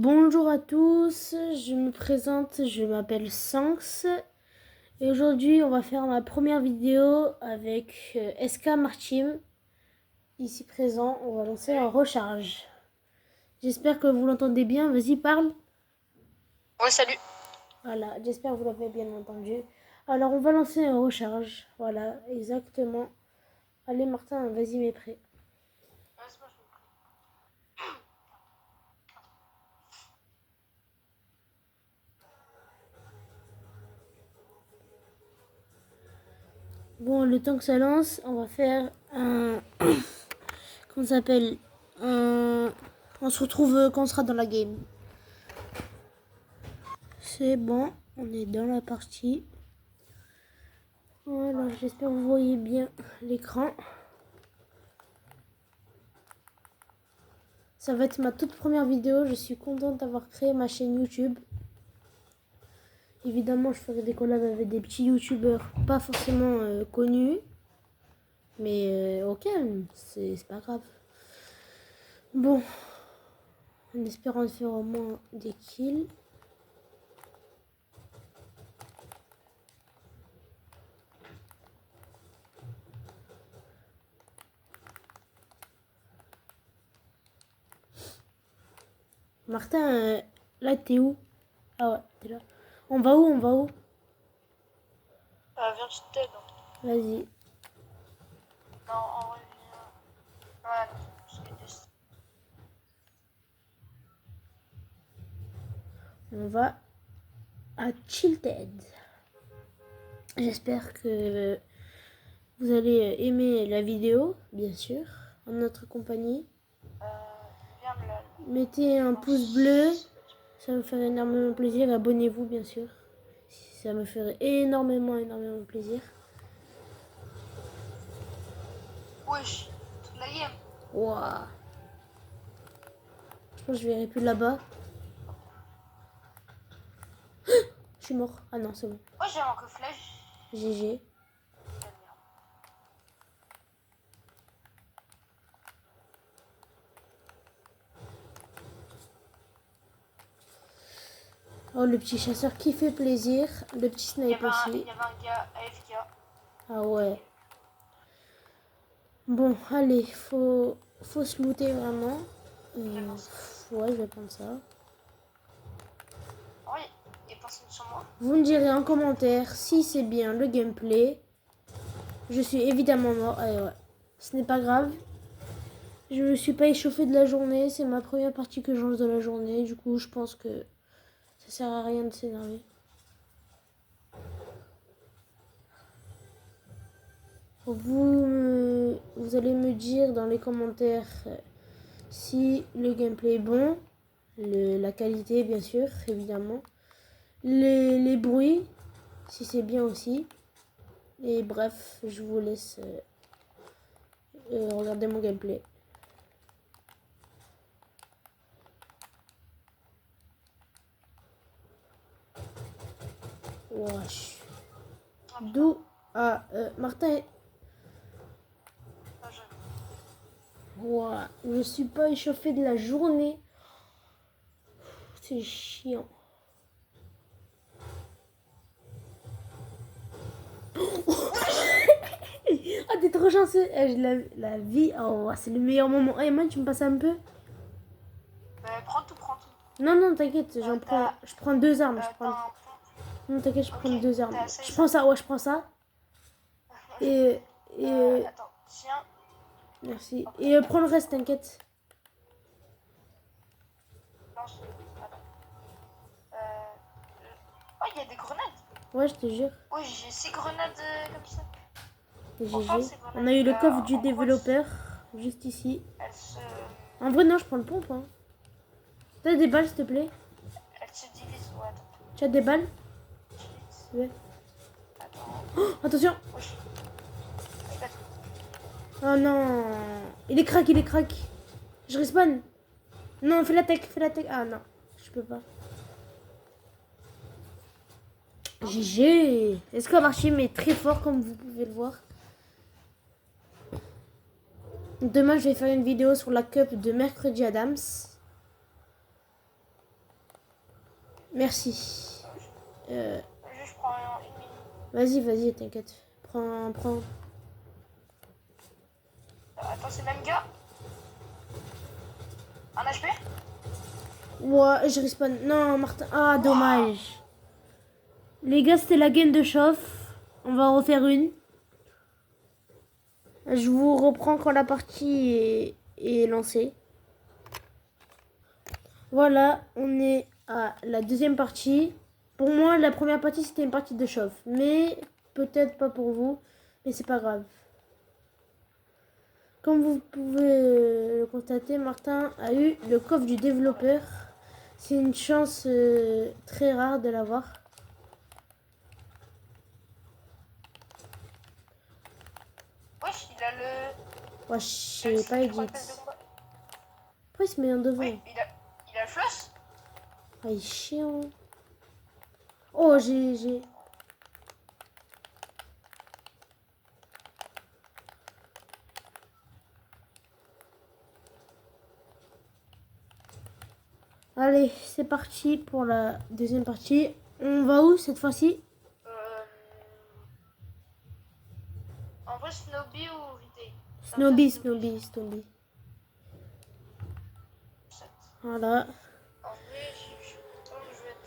Bonjour à tous, je me présente, je m'appelle Sanx et aujourd'hui on va faire ma première vidéo avec SK Martim, ici présent. On va lancer un recharge. J'espère que vous l'entendez bien, vas-y parle. Ouais, salut. Voilà, j'espère que vous l'avez bien entendu. Alors on va lancer un recharge, voilà, exactement. Allez Martin, vas-y mets prêt. Bon, le temps que ça lance, on va faire un... Comment ça s'appelle un... On se retrouve quand on sera dans la game. C'est bon, on est dans la partie. Voilà, j'espère que vous voyez bien l'écran. Ça va être ma toute première vidéo. Je suis contente d'avoir créé ma chaîne YouTube. Évidemment, je ferai des collabs avec des petits youtubeurs pas forcément connus. Mais ok, c'est pas grave. Bon, en espérant faire au moins des kills. Martin, là t'es où? Ah ouais, t'es là. On va où? On va où? Viens, je t'aide. Vas-y. Non, en vrai, viens. Ouais, je vais descendre. On va à Tilted. J'espère que vous allez aimer la vidéo, bien sûr, en notre compagnie. Viens me la. Mettez un pouce bleu, ça me ferait énormément plaisir. Abonnez-vous, bien sûr, ça me ferait énormément plaisir. Wesh, toute la game. Waouh. Je pense que je verrai plus là-bas. Je suis mort. Ah non, c'est bon. Ouais, j'ai un reflèche. GG. Oh, le petit chasseur qui fait plaisir. Le petit snipe aussi. Il y avait un gars AFK. Ah ouais. Bon, allez, faut se looter vraiment. Ouais, je vais prendre ça. Oui, il y a personne sur moi. Vous me direz en commentaire si c'est bien le gameplay. Je suis évidemment mort. Allez, ouais. Ce n'est pas grave. Je me suis pas échauffé de la journée. C'est ma première partie que je lance de la journée. Du coup, je pense que ça sert à rien de s'énerver. Vous allez me dire dans les commentaires si le gameplay est bon. La qualité, bien sûr, évidemment. Les bruits, si c'est bien aussi. Et bref, je vous laisse regarder mon gameplay. Wesh. D'où Martin. Ouah, je suis pas échauffé de la journée. C'est chiant. Ah, t'es trop chanceux. La vie, oh, c'est le meilleur moment. Hey, man, tu me passes un peu? Prends tout, prends tout. Non, non, t'inquiète, je prends deux armes. Non, t'inquiète, je prends deux armes. Je prends ça, ouais, je prends ça. Et attends, tiens. merci. Et prends le reste, t'inquiète. Non, attends. Oh, il y a des grenades. Ouais, je te jure. Oui, j'ai 6 grenades comme ça. GG. On a eu le coffre du développeur, juste ici. Elle se... En vrai, non, je prends le pompe. Hein. T'as des balles, s'il te plaît? Elle se divise, ouais, attends. Tu as des balles? Ouais. Attends. Oh, attention! Wesh. Oh non! Il est crack, il est crack. Je respawn. Non, fais l'attaque, fais l'attaque. Ah non, je peux pas. GG! Est-ce que Marchim est très fort comme vous pouvez le voir? Demain, je vais faire une vidéo sur la cup de Mercredi Adams. Merci. Juste, je prends une minute. Vas-y, t'inquiète. Prends. Attends, c'est le même gars. Un HP? Ouais, je respawn. Non, Martin. Ah, dommage. Les gars, c'était la game de chauffe. On va en refaire une. Je vous reprends quand la partie est lancée. Voilà, on est à la deuxième partie. Pour moi, la première partie, c'était une partie de chauffe. Mais peut-être pas pour vous. Mais c'est pas grave. Comme vous pouvez le constater, Martin a eu le coffre du développeur. C'est une chance très rare de l'avoir. Wesh, il a le. Ouais, je sais pas edit. Pourquoi il se met en devant? Oui, il a le floss. Ah, il est chiant. Oh, j'ai... Allez, c'est parti pour la deuxième partie. On va où cette fois-ci? En vrai, Snowbee ou Vitae? Snowbee. Voilà. En vrai, je pense que je vais être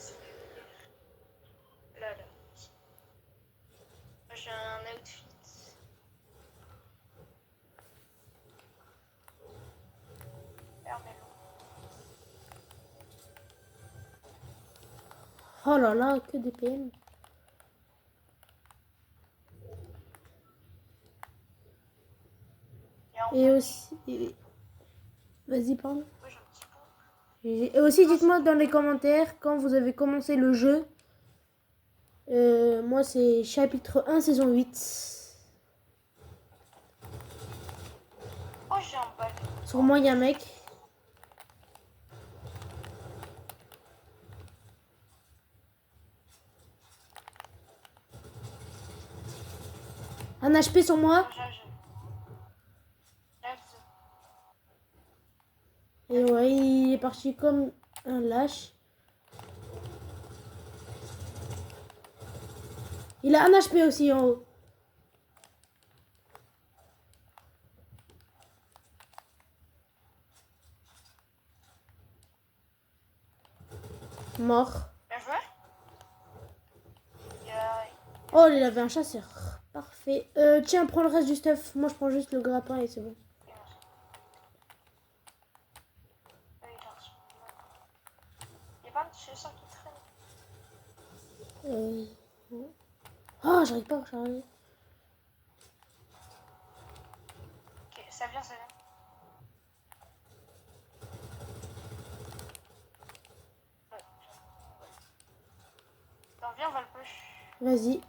là. J'ai un outfit. Hermelo. Oh là là, que des PM. Et aussi... Vas-y, parle. Oui, j'ai un petit peu. Et aussi, dites-moi dans les commentaires quand vous avez commencé le jeu. Moi, c'est chapitre 1, saison 8. Oh, j'ai un balai. Sur moi, il y a un mec. Un HP sur moi. Et ouais, il est parti comme un lâche. Il a un HP aussi en haut. Mort. Bien joué. Oh, il avait un chasseur. Parfait. Tiens, prends le reste du stuff. Moi, je prends juste le grappin et c'est bon. Il y a pas de chasseur qui traîne. Oh, j'arrive pas à recharger. Ok, ça vient. Attends, viens, on va le push. Vas-y.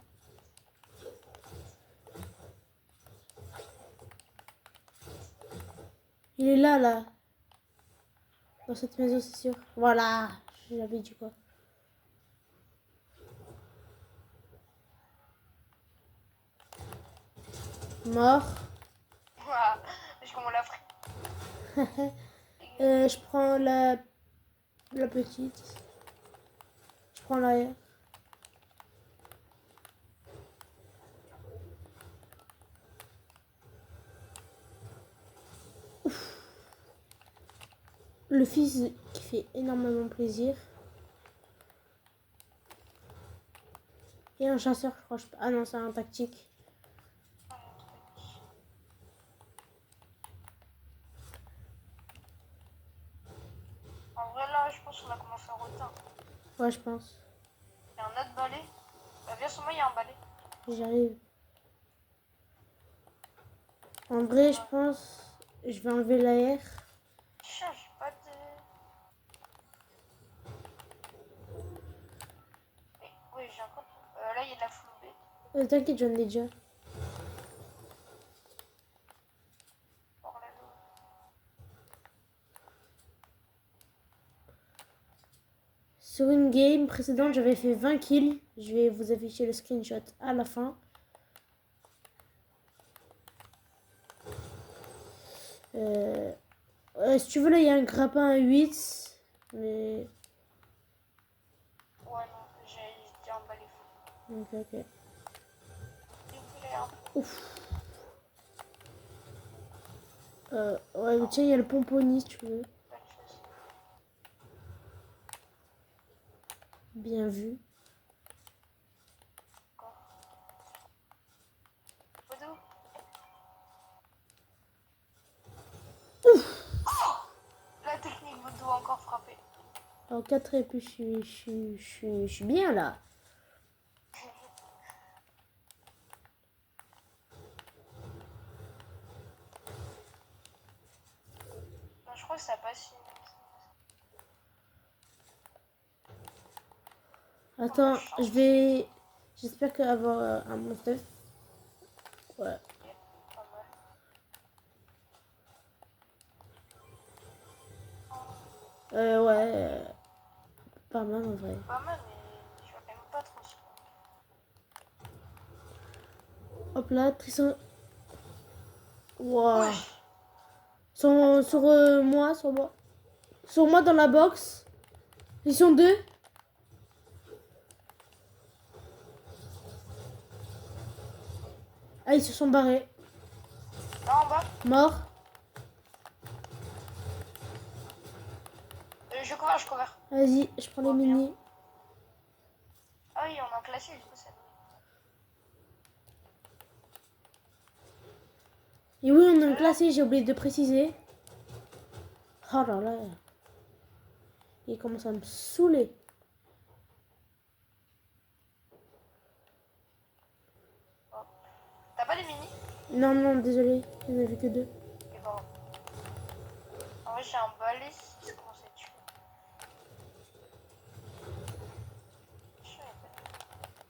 Il est là. Dans cette maison, c'est sûr. Voilà. J'avais dit quoi. Mort. Je comment on l'a pris. Je prends la petite. Je prends l'arrière. Le fils qui fait énormément plaisir. Et un chasseur, je crois. Ah non, c'est un tactique. En vrai, là, je pense qu'on a commencé en retard. Ouais, je pense. Il y a un autre balai. Bah, viens sur moi, il y a un balai. J'arrive. En vrai, je pense... Je vais enlever l'AR. Tiens, j'ai pas de... Oui, j'ai un compte. Là, il y a de la flobée. T'inquiète, j'en ai déjà. Sur une game précédente, j'avais fait 20 kills. Je vais vous afficher le screenshot à la fin. Si tu veux, là, il y a un grappin à 8. Mais... Ok, ok. Il voulait un peu. Ouf. Ouais, mais tiens, il y a le pomponny si tu veux. Bonne chose. Bien vu. Encore. Boudou. La technique Boudou a encore frappé. Alors 4 et puis je suis bien là. Non, je crois que ça passe. Attends, je vais... J'espère qu'avoir un bon stuff. Ouais. Pas mal. Ouais. Pas mal en vrai. Pas mal, mais je n'aime pas trop ce coup. Hop là, Tristan. Wow. Wesh. Sur moi, sur moi. Sur moi dans la box. Ils sont deux. Ah, ils se sont barrés. Là en bas. Mort. Je couvre, je couvre. Vas-y, je prends les Oh, bien. mini. Ah oui, on a un classé, du coup, ça nous. Et oui, on a un classé, j'ai oublié de préciser. Oh là là. Il commence à me saouler. Oh. T'as pas les mini? Non, non, désolé. Il n'y en avait que deux. Et bon. En vrai, j'ai un balai si ça commence à être chaud.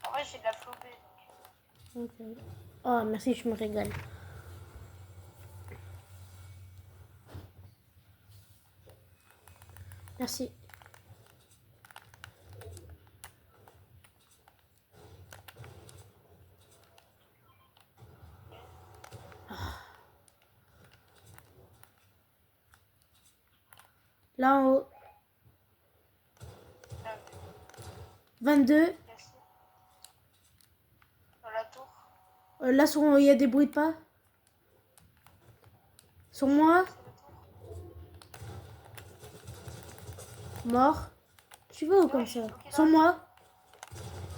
En vrai, j'ai de la flobée. Donc. Ok. Oh, merci, je me régale. Merci. Là en haut. Là, 22. classé. Dans la tour. Là, il y a des bruits de pas. Sur moi. C'est la tour. Mort. Tu vas où comme ça? Ok, Sur là. moi.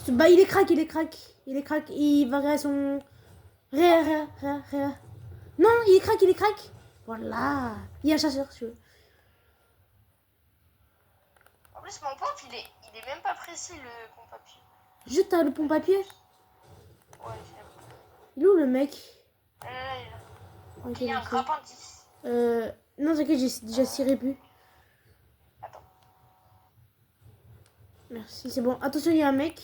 Bah, il est crack, il est crack. Il est crack. Il va réa son... Réa. Non, il est crack, il est crack. Voilà. Il y a un chasseur, si tu veux. En plus, mon pompe, il est même pas précis, le pompe à pied. Juste à le pompe à pied. Ouais, c'est bon. Il est où le mec? Là, là, il est là. Ok, Ok, il y a un merci. grappin 10. Non, t'inquiète, j'ai déjà ciré plus. Attends. Merci, c'est bon. Attention, il y a un mec.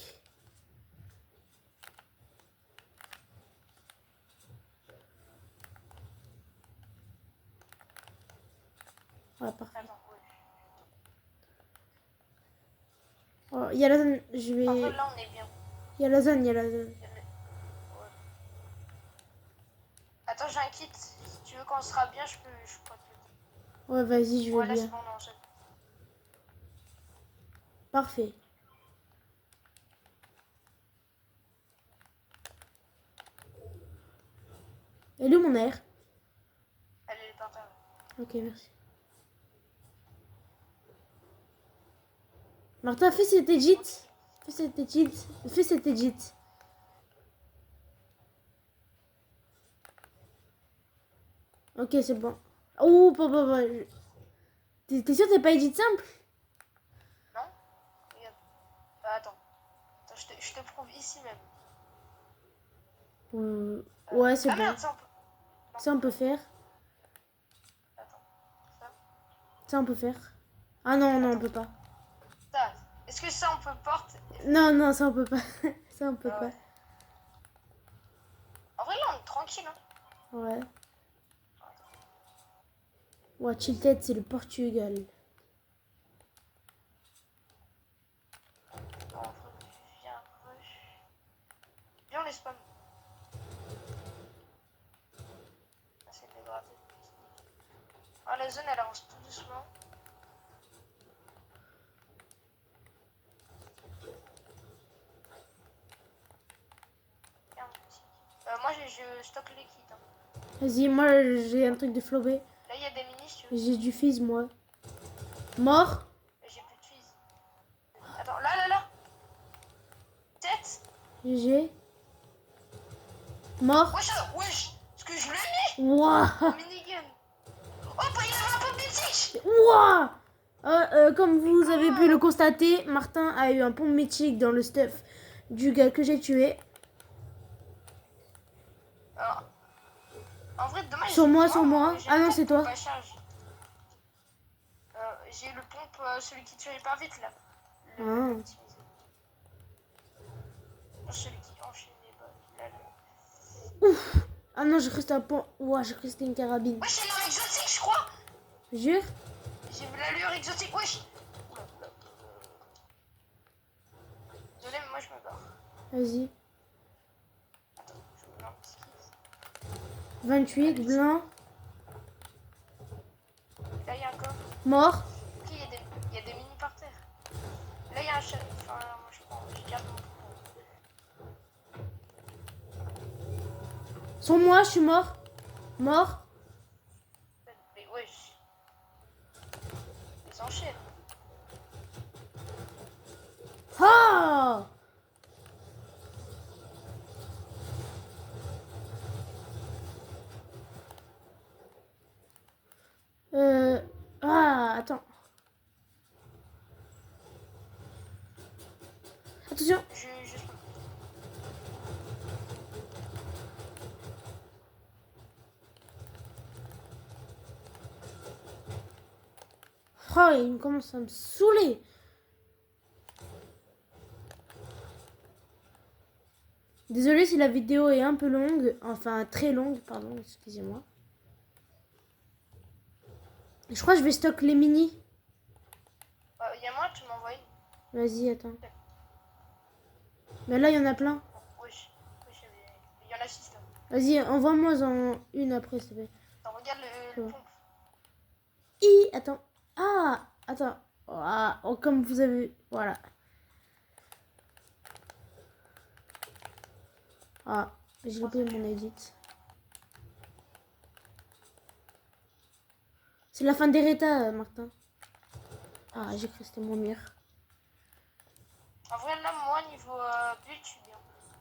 Ouais, parfait. Attends, ouais. Oh, il y a la zone. Je Par vais... contre, là, on est bien. Il y a la zone, il y a la zone. Ouais. Attends, j'ai un kit. Si tu veux qu'on sera bien, je peux te le dire. Ouais, vas-y, je veux Ouais, là, c'est bien. bon, non, j'ai. Parfait. Elle est où mon air? Elle est par terre. Ok, merci. Martin, fais cet edit. Fais cet edit. Fais cet edit. Ok, c'est bon. Oh, papa. T'es sûr que t'es pas edit simple? Non? Regarde. Attends. Attends, je te prouve ici même. Ouais, c'est Ah bon. merde, ça on peut. Non. Ça, on peut faire. Attends. Ça. Ça, on peut faire. Ah non, non, on Attends. peut pas. Ça. Est-ce que ça on peut porte? Non, non, ça, on peut pas. Ça, on peut Ah pas. ouais. En vrai, là, on est tranquille. Hein. Ouais. Ouais, Tilted, c'est le Portugal. En vrai, viens, rush. Viens, on les spam. Essaye de les gratter. Ah, la zone, elle avance tout doucement. je stocke les kits. Hein. Vas-y, moi j'ai un truc de flobé. Là, il y a des minis, si tu veux. J'ai du fizz, moi. Mort. J'ai plus de fizz. Attends, là. Tête. GG. Mort. Wesh. Ce que je lui ai mis. Wouah. Minigun. Oh, bah, il avait un pompe mythique. Wouah. Comme vous avez pu le constater, Martin a eu un pompe mythique dans le stuff du gars que j'ai tué. Alors, en vrai, dommage. Sur moi. Ah non, c'est toi. J'ai le pompe, celui qui tue pas vite là. Ah. Celui qui enchaîne les balles. Là. Ouf. Ah non, j'ai cru que c'était un pompe. Ouah, j'ai cru que c'était une carabine. Wesh, c'est l'allure exotique, je crois. Jure. J'ai vu l'allure exotique, wesh. Désolé, mais moi je me barre. Vas-y. Attends, je me mets un petit kiss. 28, blanc. Là, il y a un corps. Mort. Ok, il y a des mini par terre. Là, il y a un chat. Enfin, moi je prends. Je garde mon pouvoir. Sur moi, je suis mort. Mort. Mais wesh. Ils enchaînent. Ah. Ah, attends. Attention. Je... Oh, il commence à me saouler. Désolée si la vidéo est un peu longue. Enfin, très longue, pardon, excusez-moi. Je crois que je vais stock les mini. Il y a moi, tu m'envoies une. Vas-y, attends. Mais là, il y en a plein. Wesh, il y en a 6 là. Vas-y, envoie-moi-en une après, s'il te plaît. Attends, regarde le pompe. Attends. Ah, attends. Ah, oh, comme vous avez... Voilà. Ah, j'ai loupé mon edit. C'est la fin des rétas, Martin. Ah, j'ai cru que c'était mon mur. En vrai, là, moi, niveau build, je suis bien.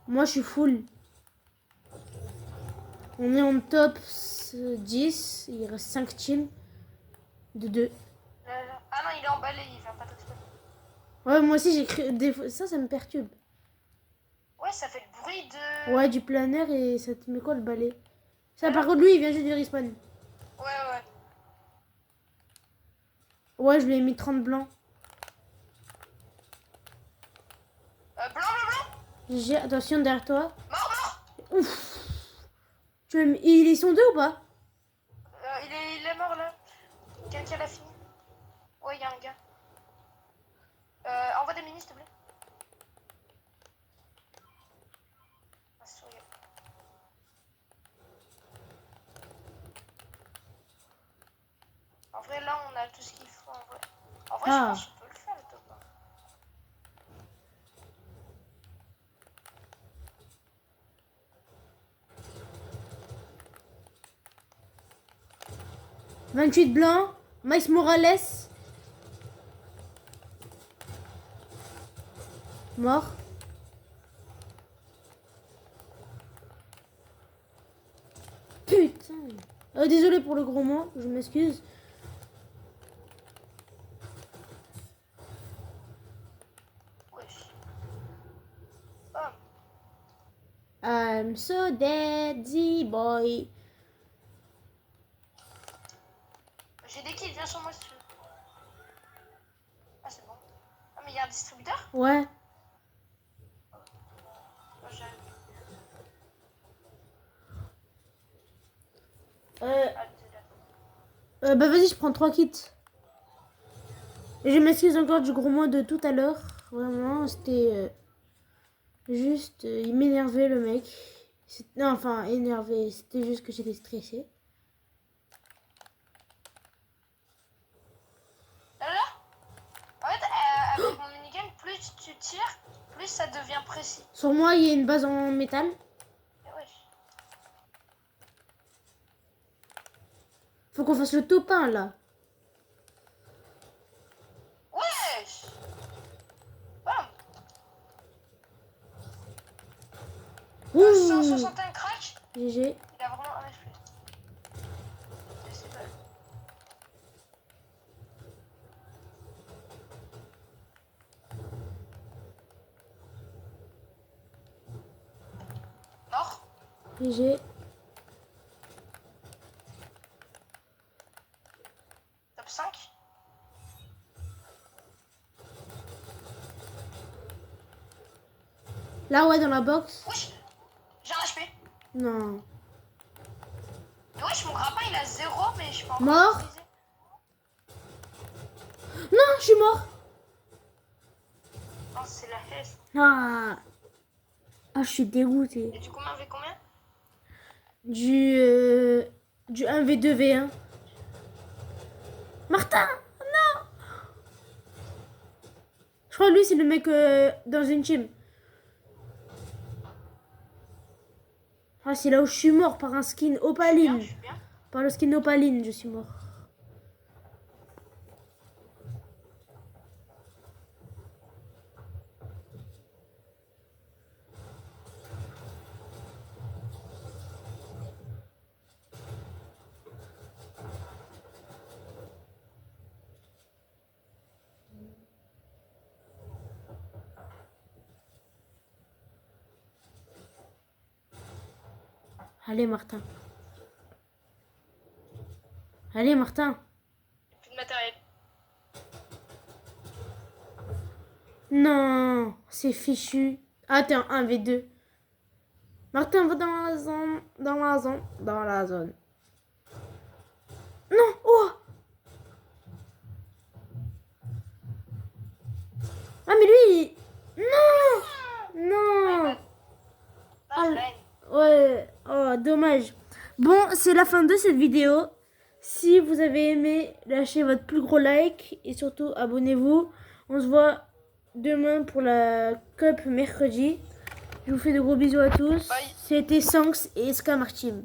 Moi, je suis full. On est en top 10. Il reste 5 teams. De 2. Ah non, il est emballé, il vient pas d'exploser. Ouais, moi aussi, j'ai cru... Des fois... Ça me perturbe. Ouais, ça fait le bruit de... Ouais, du planeur et ça te met quoi le balai? Ça, par contre, lui, il vient juste du respawn. Ouais. Ouais, je lui ai mis 30 blancs. Blanc. GG, attention derrière toi. Mort. Ouf. Ils sont deux ou pas? Il est mort là. Quelqu'un l'a fini. Ouais, il y a un gars. Envoie des minis, s'il te plaît. Ah, souris. En vrai, là, on a tout ce qu'il faut. En vrai, je pense qu'on peut le faire, le top 1. « 28 blancs. Miles Morales. Mort. Putain. Désolé pour le gros mot, je m'excuse. Wesh. I'm so dead, boy. J'ai des kills, viens sur moi si tu veux. Ah, c'est bon. Ah, mais il y a un distributeur? Ouais. Bah vas-y, je prends 3 kits. Et je m'excuse encore du gros mot de tout à l'heure. Vraiment, c'était juste... il m'énervait le mec. Non, enfin, énervé. C'était juste que j'étais stressée. Là En fait, avec mon minigame, plus tu tires, plus ça devient précis. Sur moi, il y a une base en métal. Et wesh. qu'on fasse le top 1 là. Wesh. Bam. Ouh. 161 crack. GG. Il a vraiment un HP. Je sais pas. Mort. GG. Top 5. Là, ouais, dans la box. Wesh. J'ai un HP. Non. Et wesh, mon grappin il a 0, mais je peux encore Mort. l'utiliser. Non, je suis mort. Non, c'est la haisse. Ah. Ah, je suis dégoûté. Et du combien avec combien? Du 1v2v1. Martin, non. Je crois que lui, c'est le mec dans une team. Ah, c'est là où je suis mort par un skin Bien, opaline. je suis bien. Par le skin opaline, je suis mort. Allez, Martin. Allez, Martin. Plus de matériel. Non, c'est fichu. Attends, 1v2. Martin, va dans la zone. Dans la zone. Dans la zone. Non, oh. Ah, mais lui, non. Non. Ah, je l'ai. Ouais, oh, dommage. Bon, c'est la fin de cette vidéo. Si vous avez aimé, lâchez votre plus gros like et surtout abonnez-vous. On se voit demain pour la Cup mercredi. Je vous fais de gros bisous à tous. Bye. C'était Sanks et Ska Martim.